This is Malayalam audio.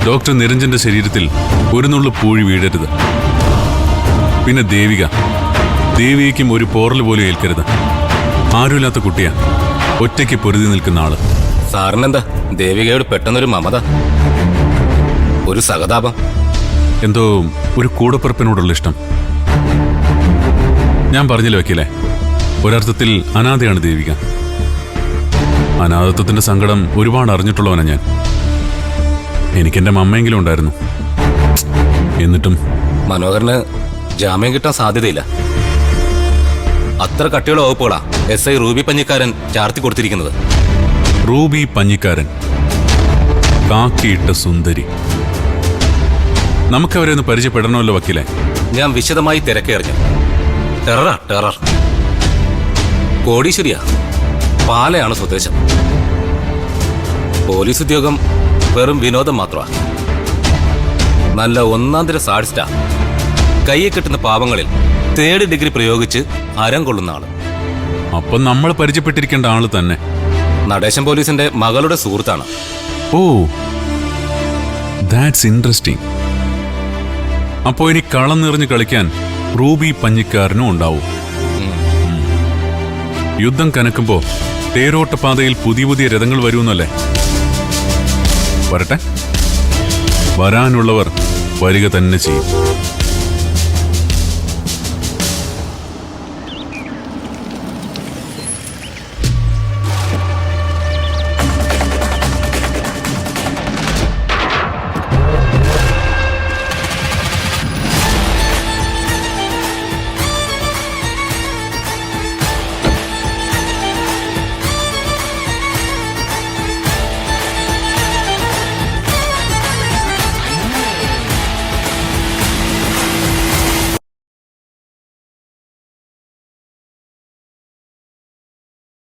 ഡോക്ടർ നിരഞ്ജന്റെ ശരീരത്തിൽ ഒരു നുള്ളു പൂഴി വീഴരുത്. പിന്നെ ദേവികയ്ക്കും ഒരു പോറൽ പോലും ഏൽക്കരുത്. ആരുമില്ലാത്ത കുട്ടിയാ, ഒറ്റയ്ക്ക് പൊരുതി നിൽക്കുന്ന ആള്. സാറിനെന്താ ദേവികയോട് പെട്ടെന്നൊരു മമത, ഒരു സഹതാപം? എന്തോ ഒരു കൂടപ്പിറപ്പിനോടുള്ള ഇഷ്ടം. ഞാൻ പറഞ്ഞില്ല വക്കീലേ, ഒരർത്ഥത്തിൽ അനാഥയാണ് ദേവിക. അനാഥത്വത്തിന്റെ സങ്കടം ഒരുപാട് അറിഞ്ഞിട്ടുള്ളവനാ ഞാൻ. എനിക്കെന്റെ മമ്മയെങ്കിലും ഉണ്ടായിരുന്നു. എന്നിട്ടും മനോഹരന് ജാമ്യം കിട്ടാൻ സാധ്യതയില്ല. അത്ര കട്ടിയുള്ള വകുപ്പുകളാ SI റൂബി പഞ്ഞിക്കാരൻ ചാർത്തി കൊടുത്തിരിക്കുന്നത്. റൂബി പഞ്ഞിക്കാരൻ, കാക്കിയിട്ട സുന്ദരി. നമുക്കവരെ ഒന്ന് പരിചയപ്പെടണമല്ലോ വക്കീലെ. ഞാൻ വിശദമായി തിരക്കേറിഞ്ഞു. ടെറർ. കോടീശ്വരിയാ, പാലയാണ് സ്വദേശം. പോലീസ് ഉദ്യോഗം വെറും വിനോദം മാത്രമാണ്. നല്ല ഒന്നാന്തര സാഡിസ്റ്റാ. കയ്യെ കിട്ടുന്ന പാവങ്ങളിൽ 3rd ഡിഗ്രി പ്രയോഗിച്ച് അരം കൊള്ളുന്ന ആള്. അപ്പം നമ്മൾ പരിചയപ്പെട്ടിരിക്കേണ്ട ആള് തന്നെ. നടേശൻ പോലീസിന്റെ മകളുടെ സുഹൃത്താണ്. ഓ, ദാറ്റ്സ് ഇൻട്രസ്റ്റിംഗ്. അപ്പോ ഇനി കളം നിറഞ്ഞു കളിക്കാൻ റൂബി പഞ്ഞിക്കാരനും ഉണ്ടാവും. യുദ്ധം കനക്കുമ്പോ തേരോട്ടപാതയിൽ പുതിയ രഥങ്ങൾ വരുമെന്നല്ലേ? വരട്ടെ, വരാനുള്ളവർ വരിക തന്നെ ചെയ്യും.